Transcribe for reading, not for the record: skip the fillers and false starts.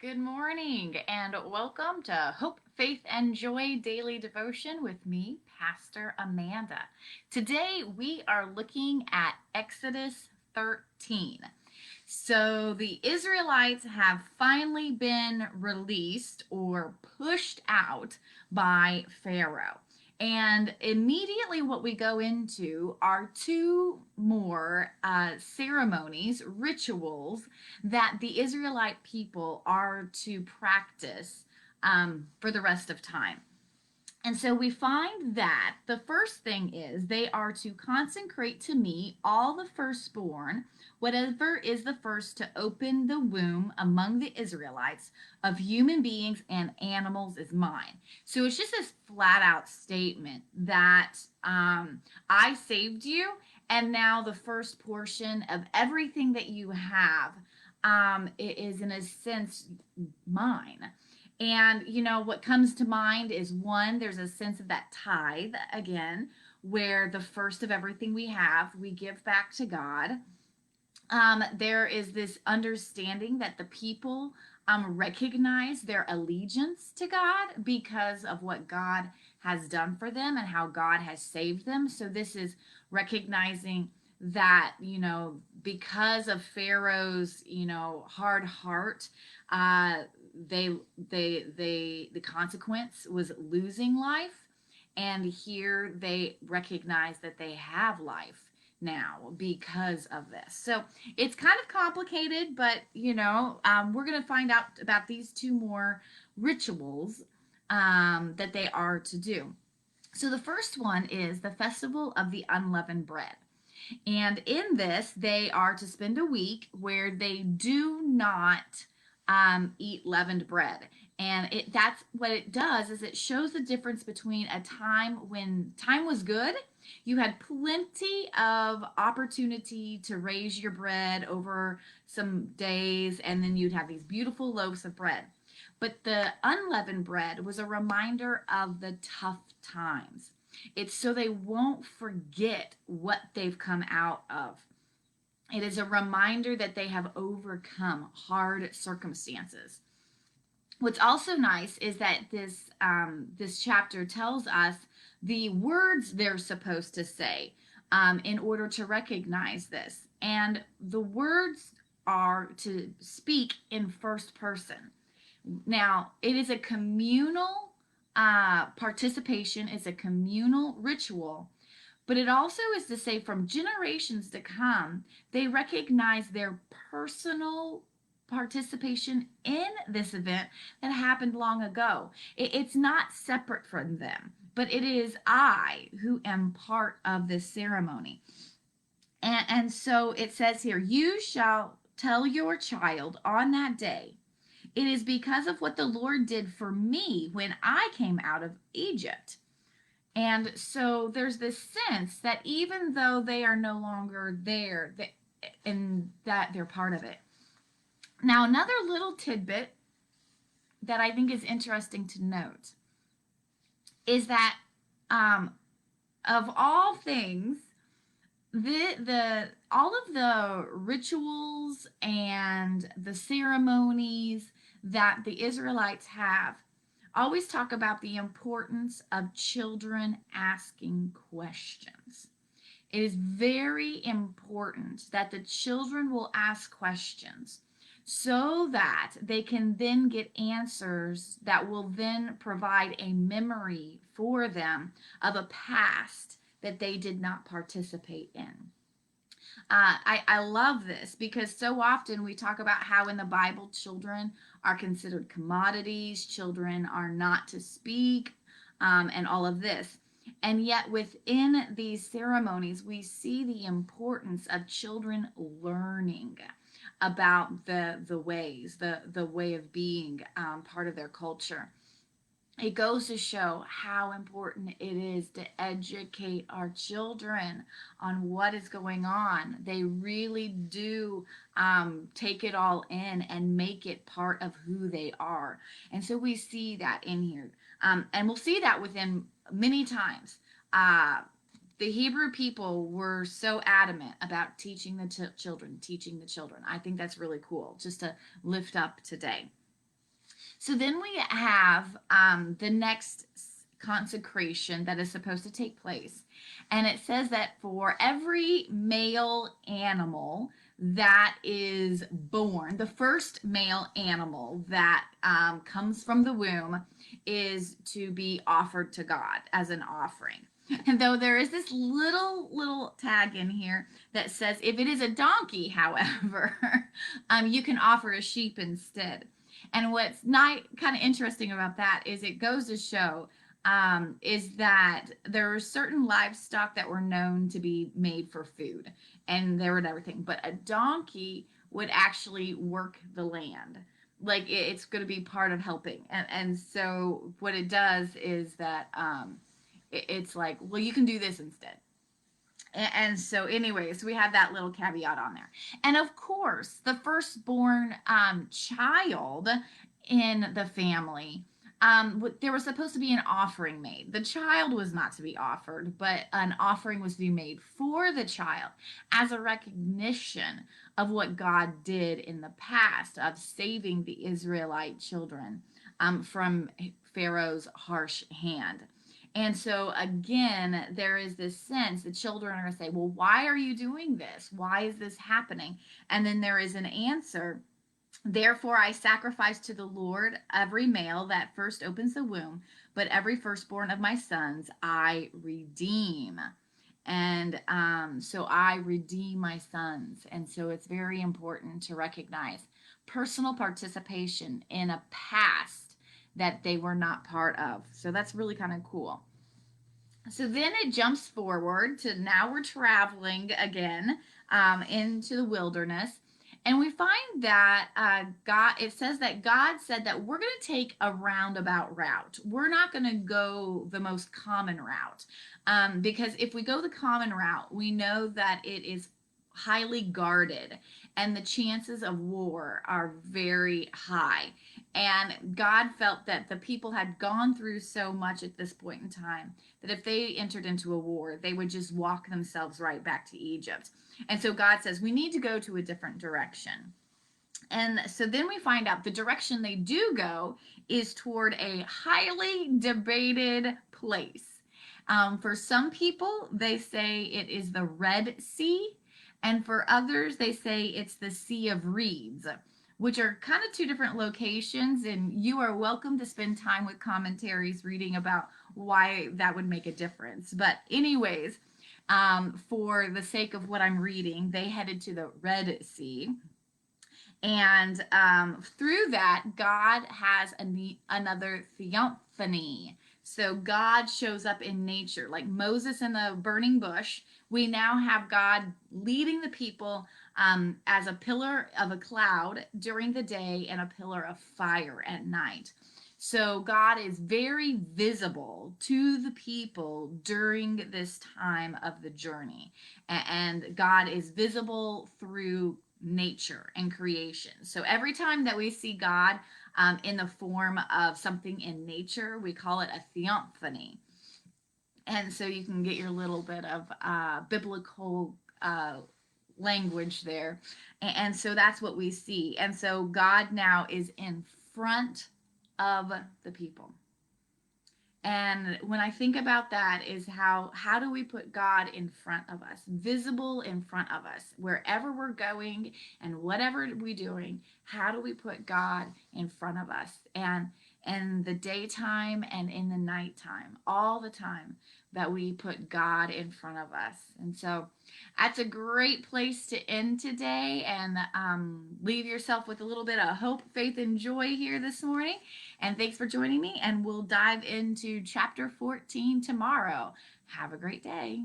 Good morning and welcome to Hope, Faith, and Joy Daily Devotion with me, Pastor Amanda. Today we are looking at Exodus 13. So the Israelites have finally been released or pushed out by Pharaoh. And immediately, what we go into are two more ceremonies, rituals that the Israelite people are to practice for the rest of time. And so we find that the first thing is they are to consecrate to me all the firstborn, whatever is the first to open the womb among the Israelites of human beings and animals is mine. So it's just this flat out statement that I saved you, and now the first portion of everything that you have is in a sense mine. And, what comes to mind is one, there's a sense of that tithe again, where the first of everything we have, we give back to God. There is this understanding that the people recognize their allegiance to God because of what God has done for them and how God has saved them. So this is recognizing that, because of Pharaoh's, hard heart, uh, the consequence was losing life, and here they recognize that they have life now because of this. So it's kind of complicated, but we're going to find out about these two more rituals that they are to do. So the first one is the festival of the unleavened bread. And in this, they are to spend a week where they do not eat leavened bread. And that's what it does is it shows the difference between a time when time was good. You had plenty of opportunity to raise your bread over some days, and then you'd have these beautiful loaves of bread. But the unleavened bread was a reminder of the tough times. It's so they won't forget what they've come out of. It is a reminder that they have overcome hard circumstances. What's also nice is that this chapter tells us the words they're supposed to say in order to recognize this, and the words are to speak in first person. Now, it is a communal participation. It's a communal ritual, but it also is to say from generations to come, they recognize their personal participation in this event that happened long ago. It's not separate from them, but it is I who am part of this ceremony. And so it says here, you shall tell your child on that day, it is because of what the Lord did for me when I came out of Egypt. And so there's this sense that even though they are no longer there, and that they're part of it. Now, another little tidbit that I think is interesting to note is that of all things, the all of the rituals and the ceremonies that the Israelites have always talk about the importance of children asking questions. It is very important that the children will ask questions so that they can then get answers that will then provide a memory for them of a past that they did not participate in. I love this because so often we talk about how in the Bible children are considered commodities, children are not to speak, and all of this. And yet within these ceremonies, we see the importance of children learning about the ways, the way of being part of their culture. It goes to show how important it is to educate our children on what is going on. They really do take it all in and make it part of who they are. And so we see that in here. And we'll see that within many times. The Hebrew people were so adamant about teaching the children, teaching the children. I think that's really cool just to lift up today. So then we have the next consecration that is supposed to take place. And it says that for every male animal that is born, the first male animal that comes from the womb is to be offered to God as an offering. And though there is this little tag in here that says if it is a donkey, however, you can offer a sheep instead. And what's not kind of interesting about that is it goes to show is that there are certain livestock that were known to be made for food and there and everything, but a donkey would actually work the land. Like it's going to be part of helping. And so what it does is that it's like, well, you can do this instead. And so anyways, we have that little caveat on there. And of course, the firstborn child in the family, there was supposed to be an offering made. The child was not to be offered, but an offering was to be made for the child as a recognition of what God did in the past of saving the Israelite children from Pharaoh's harsh hand. And so again, there is this sense the children are going to say, well, why are you doing this? Why is this happening? And then there is an answer. Therefore, I sacrifice to the Lord every male that first opens the womb, but every firstborn of my sons I redeem. And so I redeem my sons. And so it's very important to recognize personal participation in a past that they were not part of. So that's really kind of cool. So then it jumps forward to now we're traveling again into the wilderness. And we find that it says that God said that we're going to take a roundabout route. We're not going to go the most common route. Because if we go the common route, we know that it is highly guarded and the chances of war are very high. And God felt that the people had gone through so much at this point in time that if they entered into a war, they would just walk themselves right back to Egypt. And so God says, we need to go to a different direction. And so then we find out the direction they do go is toward a highly debated place. For some people, they say it is the Red Sea. And for others, they say it's the Sea of Reeds, which are kind of two different locations. And you are welcome to spend time with commentaries reading about why that would make a difference. But, anyways, for the sake of what I'm reading, they headed to the Red Sea. And through that, God has another theophany. So God shows up in nature, like Moses in the burning bush. We now have God leading the people as a pillar of a cloud during the day and a pillar of fire at night. So God is very visible to the people during this time of the journey. And God is visible through nature and creation. So every time that we see God in the form of something in nature, we call it a theophany. And so you can get your little bit of biblical language there. And so that's what we see. And so God now is in front of the people. And when I think about that is how do we put God in front of us, visible in front of us, wherever we're going and whatever we're doing, how do we put God in front of us? And in the daytime and in the nighttime, all the time that we put God in front of us. And so that's a great place to end today and leave yourself with a little bit of hope, faith, and joy here this morning. And thanks for joining me. And we'll dive into chapter 14 tomorrow. Have a great day.